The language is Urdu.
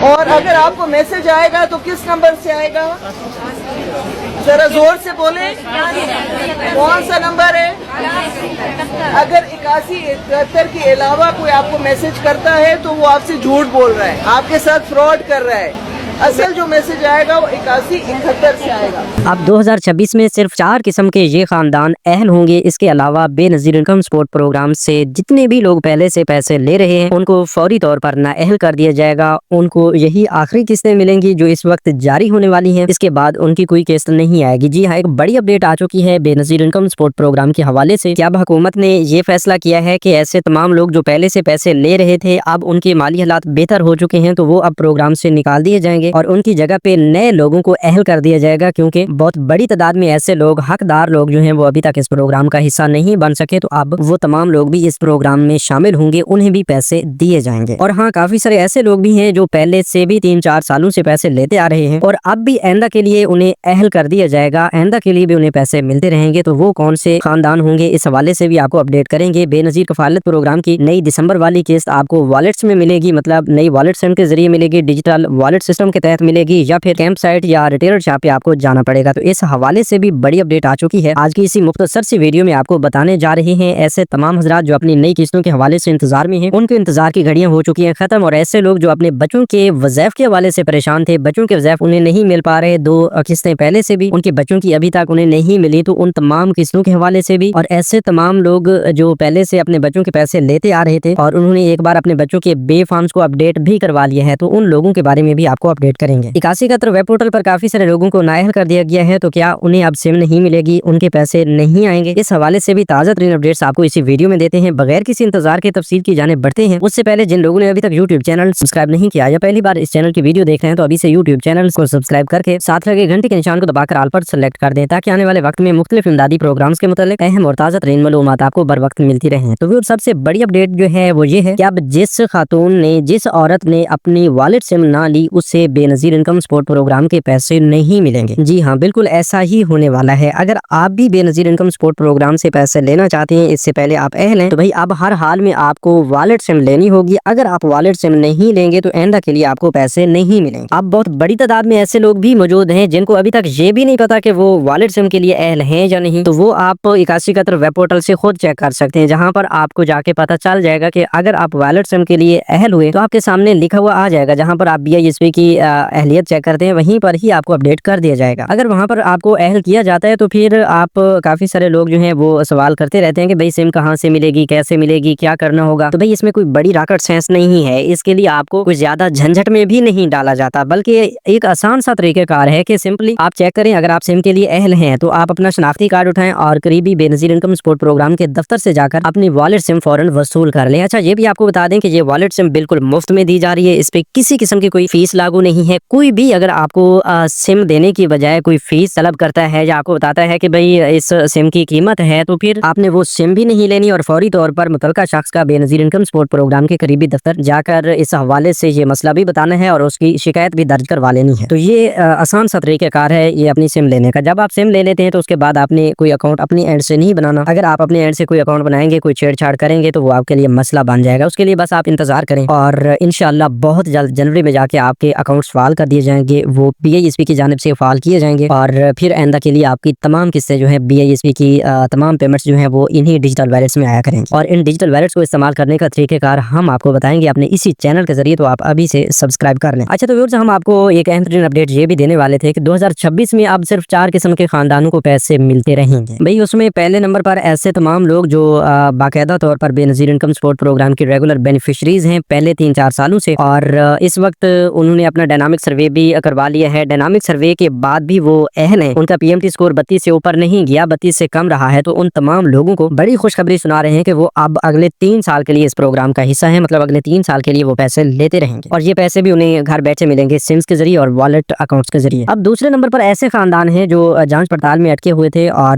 اور اگر آپ کو میسج آئے گا تو کس نمبر سے آئے گا؟ ذرا زور سے بولیں، کون سا نمبر ہے؟ اگر 8171 کے علاوہ کوئی آپ کو میسج کرتا ہے تو وہ آپ سے جھوٹ بول رہا ہے، آپ کے ساتھ فراڈ کر رہا ہے۔ اصل جو میسج آئے گا وہ 8171 سے آئے گا۔ اب 2026 میں صرف 4 قسم کے یہ خاندان اہل ہوں گے۔ اس کے علاوہ بے نظیر انکم سپورٹ پروگرام سے جتنے بھی لوگ پہلے سے پیسے لے رہے ہیں ان کو فوری طور پر نااہل کر دیا جائے گا۔ ان کو یہی آخری قسطیں ملیں گی جو اس وقت جاری ہونے والی ہیں، اس کے بعد ان کی کوئی قسط نہیں آئے گی۔ جی ہاں، ایک بڑی اپڈیٹ آ چکی ہے بے نظیر انکم سپورٹ پروگرام کے حوالے سے کہ اب حکومت نے یہ فیصلہ کیا ہے کہ ایسے تمام لوگ جو پہلے سے پیسے لے رہے تھے اب ان کے مالی حالات بہتر ہو چکے ہیں تو وہ اب پروگرام سے نکال دیے جائیں گے اور ان کی جگہ پہ نئے لوگوں کو اہل کر دیا جائے گا، کیونکہ بہت بڑی تعداد میں ایسے لوگ حقدار لوگ جو ہیں وہ ابھی تک اس پروگرام کا حصہ نہیں بن سکے، تو اب وہ تمام لوگ بھی اس پروگرام میں شامل ہوں گے، انہیں بھی پیسے دیے جائیں گے۔ اور ہاں، کافی سارے ایسے لوگ بھی ہیں جو پہلے سے بھی 3-4 سالوں سے پیسے لیتے آ رہے ہیں اور اب بھی آئندہ کے لیے انہیں اہل کر دیا جائے گا، آئندہ کے لیے بھی انہیں پیسے ملتے رہیں گے۔ تو وہ کون سے خاندان ہوں گے اس حوالے سے بھی آپ کو اپڈیٹ کریں گے۔ بے نظیر کفالت پروگرام کی نئی دسمبر والی قسط آپ کو والٹس میں ملے گی، مطلب نئی والٹ سسٹم کے ذریعے ملے گی، ڈیجیٹل والٹ سسٹم کے تحت ملے گی، یا پھر کیمپ سائٹ یا ریٹیلر شاپ پہ آپ کو جانا پڑے گا۔ تو اس حوالے سے بھی بڑی اپڈیٹ آ چکی ہے۔ آج کی اسی مختصر سی ویڈیو میں آپ کو بتانے جا رہے ہیں ایسے تمام حضرات جو اپنی نئی قسطوں کے حوالے سے انتظار میں ہیں، ان کے انتظار کی گھڑیاں ہو چکی ہیں ختم، اور ایسے لوگ جو اپنے بچوں کے وظائف کے حوالے سے پریشان تھے، بچوں کے وظائف انہیں نہیں مل پا رہے، 2 قسطیں پہلے سے بھی ان کے بچوں کی ابھی تک انہیں نہیں ملی، تو ان تمام قسطوں کے حوالے سے بھی، اور ایسے تمام لوگ جو پہلے سے اپنے بچوں کے پیسے لیتے آ رہے تھے اور انہوں نے ایک بار اپنے بچوں کے بے فارمز کو اپڈیٹ بھی کروا لیا ہے، تو ان لوگوں کے بارے میں بھی آپ کو اپڈیٹ کریں گے۔ 8171 ویب پورٹل پر کافی سارے لوگوں کو نااہل کر دیا گیا ہے، تو کیا انہیں اب سم نہیں ملے گی، ان کے پیسے نہیں آئیں گے؟ اس حوالے سے بھی تازہ ترین اپڈیٹس آپ کو اسی ویڈیو میں دیتے ہیں۔ بغیر کسی انتظار کے تفصیل کی جانب بڑھتے ہیں، اس سے پہلے جن لوگوں نے ابھی تک یوٹیوب چینل سبسکرائب نہیں کیا یا پہلی بار اس چینل کی ویڈیو دیکھ رہے ہیں تو ابھی سے یوٹیوب چینل کو سبسکرائب کر کے ساتھ لگے گھنٹی کے نشان کو دبا کر آل پر سلیکٹ کر دیں تاکہ آنے والے وقت میں مختلف امدادی پروگرامز کے متعلق اہم اور تازہ ترین معلومات آپ کو بر وقت ملتی رہیں۔ تو سب سے بڑی اپڈیٹ جو ہے وہ یہ ہے کہ اب جس خاتون نے، جس عورت نے اپنی والٹ سم نہ لی، اس سے بے نظیر انکم سپورٹ پروگرام کے پیسے نہیں ملیں گے۔ جی ہاں، بالکل ایسا ہی ہونے والا ہے۔ اگر آپ بھی بے نظیر انکم سپورٹ پروگرام سے پیسے لینا چاہتے ہیں، اس سے پہلے آپ اہل ہیں، تو بھائی اب ہر حال میں آپ کو والٹ سم لینی ہوگی۔ اگر آپ والٹ سم نہیں لیں گے تو آئندہ کے لیے آپ کو پیسے نہیں ملیں گے۔ اب بہت بڑی تعداد میں ایسے لوگ بھی موجود ہیں جن کو ابھی تک یہ بھی نہیں پتا کہ وہ والٹ سم کے لیے اہل ہیں یا نہیں، تو وہ آپ 8171 ویب پورٹل سے خود چیک کر سکتے ہیں، جہاں پر آپ کو جا کے پتا چل جائے گا کہ اگر آپ والٹ سم کے لیے اہل ہوئے تو آپ کے سامنے لکھا ہوا آ جائے گا، جہاں پر آپ BISP کی اہلیت چیک کرتے ہیں وہیں پر ہی آپ کو اپڈیٹ کر دیا جائے گا۔ اگر وہاں پر آپ کو اہل کیا جاتا ہے تو پھر آپ کافی سارے لوگ جو ہیں وہ سوال کرتے رہتے ہیں کہ بھائی سم کہاں سے ملے گی، کیسے ملے گی، کیا کرنا ہوگا۔ تو بھائی اس میں کوئی بڑی راکٹ سائنس نہیں ہے، اس کے لیے آپ کو کوئی زیادہ جھنجھٹ میں بھی نہیں ڈالا جاتا، بلکہ ایک آسان سا طریقہ کار ہے کہ سمپلی آپ چیک کریں اگر آپ سم کے لیے اہل ہیں تو آپ اپنا شناختی کارڈ اٹھائیں اور قریبی بے نظیر انکم سپورٹ پروگرام کے دفتر سے جا کر اپنی والٹ سم فوراً وصول کر لیں۔ اچھا، یہ بھی آپ کو بتا دیں کہ یہ والٹ سم بالکل مفت میں دی جا رہی ہے، اس پہ کسی قسم کی کوئی فیس لاگو نہیں ہے۔ کوئی بھی اگر آپ کو سم دینے کی بجائے کوئی فیس طلب کرتا ہے یا آپ کو بتاتا ہے کہ بھائی اس سم کی قیمت ہے، تو پھر آپ نے وہ سم بھی نہیں لینی اور فوری طور پر متعلقہ شخص کا بے نظیر انکم سپورٹ پروگرام کے قریبی دفتر جا کر اس حوالے سے یہ مسئلہ بھی بتانا ہے اور اس کی شکایت بھی درج کروا لینی ہے۔ تو یہ آسان سا طریقہ کار ہے یہ اپنی سم لینے کا۔ جب آپ سم لے لیتے ہیں تو اس کے بعد آپ نے کوئی اکاؤنٹ اپنی اینڈ سے نہیں بنانا۔ اگر آپ اپنے اینڈ سے کوئی اکاؤنٹ بنائیں گے، کوئی چھیڑ چھاڑ کریں گے تو وہ آپ کے لیے مسئلہ بن جائے گا۔ اس کے لیے بس آپ انتظار کریں اور انشاءاللہ بہت جلد جنوری میں جا کے آپ کے اکاؤنٹس فعال کر دیے جائیں گے، وہ BISP کی جانب سے فعال کیے جائیں گے، اور پھر آئندہ کے لیے آپ کی تمام قسطیں جو ہیں BISP کی تمام پیمنٹس جو ہیں وہ انہی ڈیجیٹل ویلیٹس میں آیا کریں گے، اور ان ڈیجیٹل ویلیٹس کو استعمال کرنے کا طریقہ کار ہم آپ کو بتائیں گے اپنے اسی چینل کے ذریعے، تو آپ ابھی سے سبسکرائب کر لیں۔ اچھا، تو ویورز ہم آپ کو ایک اہم ترین اپڈیٹ یہ بھی دینے والے تھے کہ 2026 میں اب صرف 4 قسم کے خاندانوں کو پیسے ملتے رہیں گے۔ بھئی اس میں پہلے نمبر پر ایسے تمام لوگ جو باقاعدہ طور پر بے نظیر انکم سپورٹ پروگرام کی ریگولر بینیفیشریز ہیں پہلے 3-4 سالوں سے، اور اس وقت انہوں نے اپنا ڈائنامک سروے بھی کروا لیا ہے۔ ڈائنامک سروے کے بعد بھی وہ اہل ہیں، ان کا PMT سکور 32 سے اوپر نہیں گیا، 32 سے کم رہا ہے، تو ان تمام لوگوں کو بڑی خوشخبری سنا رہے ہیں کہ وہ اب اگلے 3 سال کے لیے اس پروگرام کا حصہ ہیں، مطلب اگلے 3 سال کے لیے وہ پیسے لیتے رہیں گے، اور یہ پیسے بھی انہیں گھر بیٹھے ملیں گے سمز کے ذریعے اور والٹ اکاؤنٹس کے ذریعے۔ اب دوسرے نمبر پر ایسے خاندان ہیں جو جانچ پڑتال میں اٹکے ہوئے تھے اور